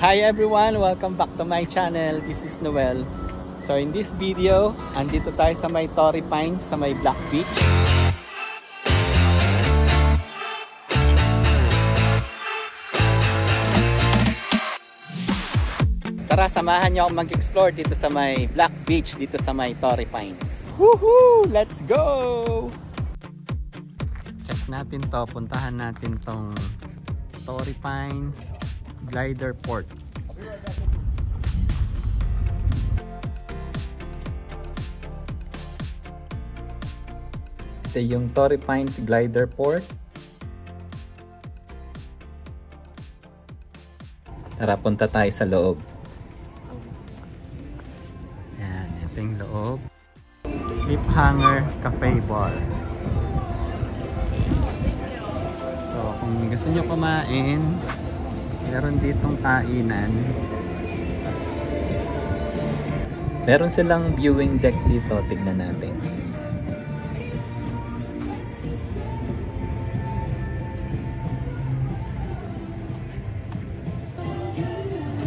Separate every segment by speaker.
Speaker 1: Hi everyone! Welcome back to my channel. This is Noel. So in this video, andito tayo sa may Torrey Pines, sa may Black Beach. Tara, samahan niyo akong mag-explore dito sa may Black Beach, dito sa may Torrey Pines. Woohoo! Let's go! Check natin to, puntahan natin tong Torrey Pines Glider Port. Ito yung Torrey Pines Glider Port. Tara, punta tayo sa loob. Yan, ito yung loob. Cliffhanger Cafe Bar. So, kung gusto nyo kumain, meron ditong kainan. Meron silang viewing deck dito. Tignan natin.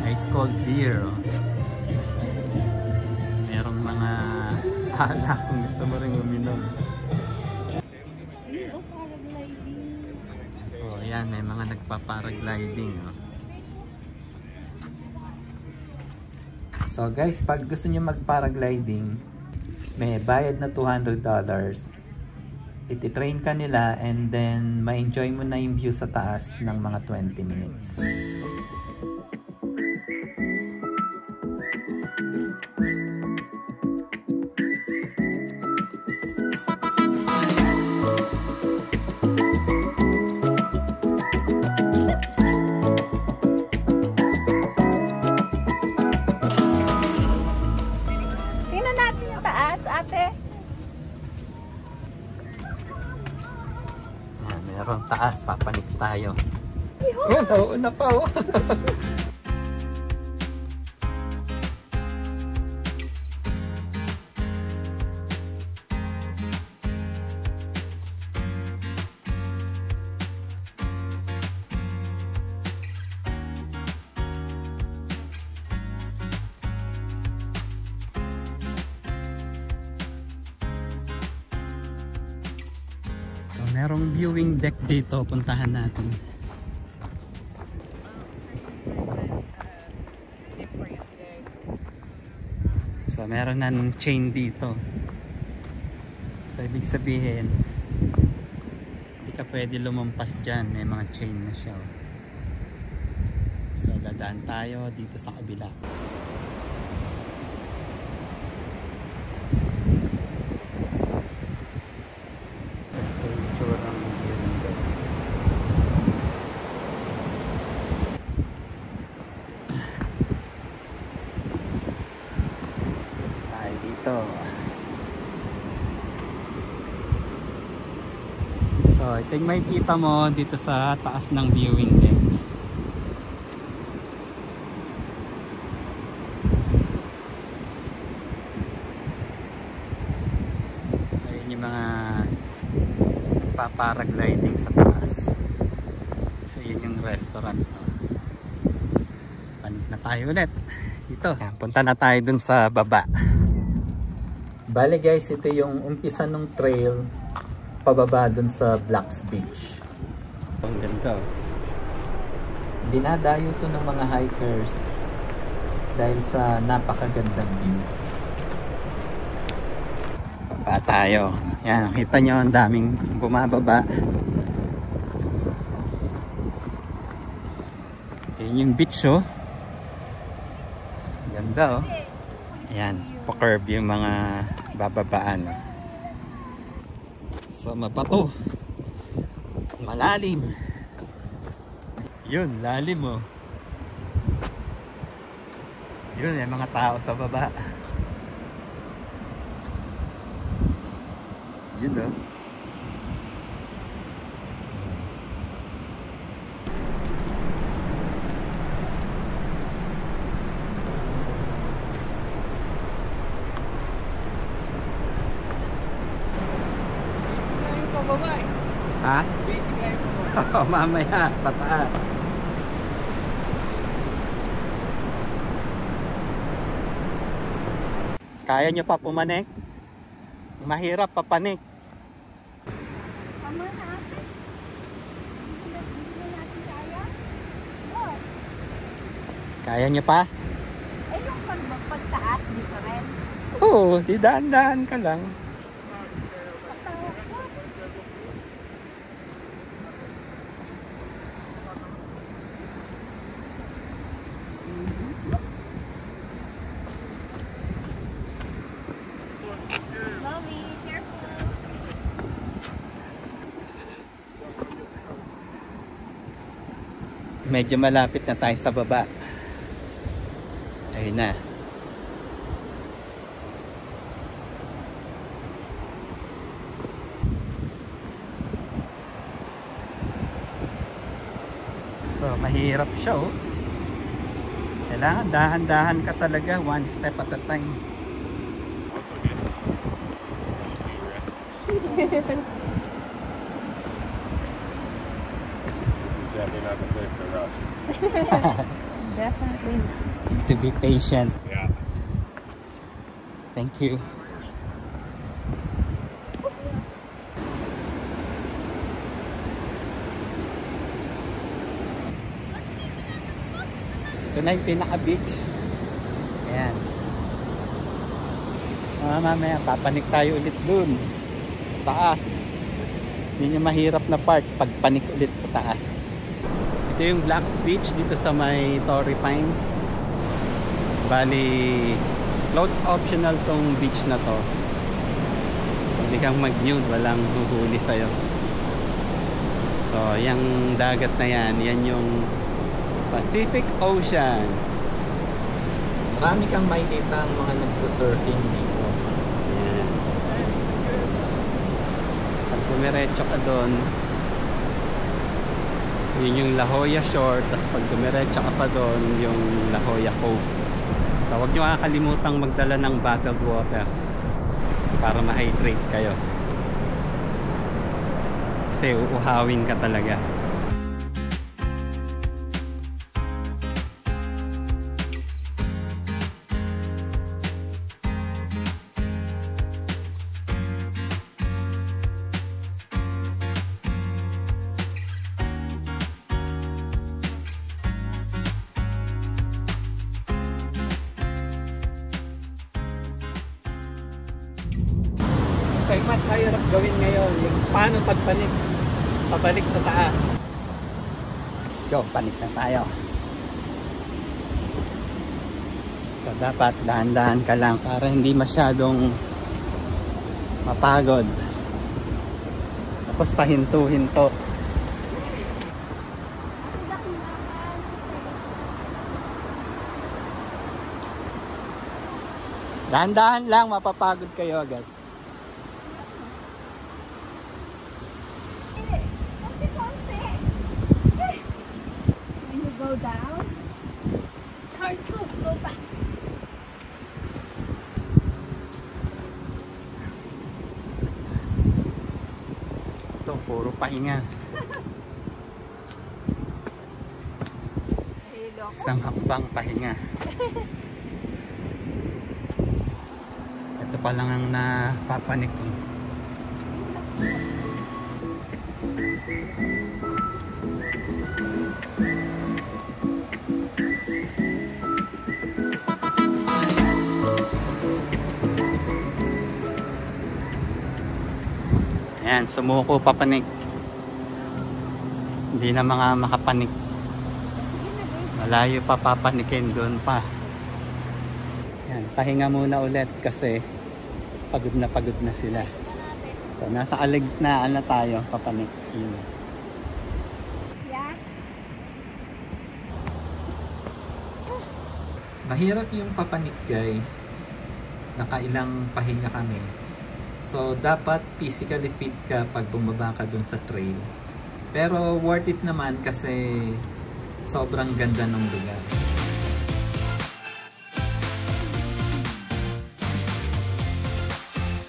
Speaker 1: Ice cold beer. Merong mga alak kung gusto mo rin uminom. Ito, yan. May mga nagpa-paragliding. So guys, pag gusto niyo mag-paragliding, may bayad na $200. Iti-train ka nila and then ma-enjoy mo na yung view sa taas ng mga 20 minutes. Merong taas, papanik tayo. Yan, nauuna pa oh. Merong viewing deck dito, puntahan natin. So meron ng chain dito. So ibig sabihin, hindi ka pwede lumampas dyan, may mga chain na siya. So dadaan tayo dito sa kabila. So ito yung makikita mo dito sa taas ng viewing deck. So yun yung mga nagpa-paragliding sa taas. So yun yung restaurant. So panik na tayo ulit dito. Punta na tayo dun sa baba. Bale guys, ito yung umpisa ng trail pababa dun sa Black Beach. Ang ganda. Dinadayo to ng mga hikers dahil sa napakagandang view. Baba tayo. Yan, nakita nyo ang daming bumababa. Yan yung beach oh. Ganda oh. Ayan, pa-curve yung mga bababaan oh. So mabato, malalim. Yun, lalim oh. Yun, may mga tao sa baba. Yun oh. Ha? Basic life. Mamaya, pataas. Kaya nyo pa pumanik? Mahirap papanik.
Speaker 2: Tama natin. Hindi na natin kaya. What?
Speaker 1: Kaya nyo pa?
Speaker 2: Eh, yung pagtaas dito rin.
Speaker 1: Oo, di daan-daan ka lang.
Speaker 2: Mommy, careful.
Speaker 1: Medyo malapit na tayo sa baba. Ayun na. So, mahirap siya oh. Kailangan dahan-dahan ka talaga, one step at a time.
Speaker 3: This is definitely not the place to rush.
Speaker 2: Definitely not.
Speaker 1: Need to be patient.
Speaker 3: Yeah.
Speaker 1: Thank you. Ito na yung pinaka-beach. Ayan. Mamaya, papanik tayo ulit dun. Sa taas. Yun yung mahirap na part, pagpanik ulit sa taas. Ito yung Black's Beach dito sa may Torrey Pines. Bali, clothes optional tong beach na to. Hindi kang mag-nude, walang huhuli sa'yo. So, yung dagat na yan, yan yung Pacific Ocean. Marami kang makikita ang mga nagsasurfing dito. Yan. Pag dumiretso ka doon, yun yung La Jolla Shore. Tapos pag dumiretso ka pa doon, yung La Jolla Cove. So, huwag nyo kakalimutan magdala ng bottled water para ma-hydrate kayo. Kasi uuhawin ka talaga. Okay, mas mahirap gawin ngayon yung paano pagpanik pabalik sa taas. Let's go, panik na tayo. So dapat dahan-dahan ka lang para hindi masyadong mapagod. Tapos pahinto-hinto. Dahan-dahan lang, mapapagod kayo agad.
Speaker 2: When you go down, it's hard to go back.
Speaker 1: Ito, puro pahinga. Isang hakbang pahinga. Ito pa lang ang napapanik ko. Ayan, sumuko papanik. Hindi na mga makapanik. Malayo pa papanikin, doon pa. Ayan, pahinga muna ulit kasi pagod na sila. So nasa kaligtaan na tayo, papanik. Yun.
Speaker 2: Yeah.
Speaker 1: Mahirap yung papanik guys. Nakailang pahinga kami. So dapat physically fit ka pag bumaba ka dun sa trail. Pero worth it naman kasi sobrang ganda ng lugar.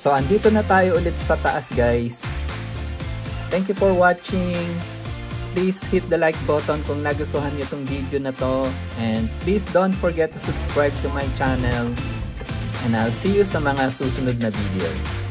Speaker 1: So andito na tayo ulit sa taas guys. Thank you for watching. Please hit the like button kung nagustuhan niyo itong video na to. And please don't forget to subscribe to my channel.
Speaker 3: And I'll see you sa mga susunod na video.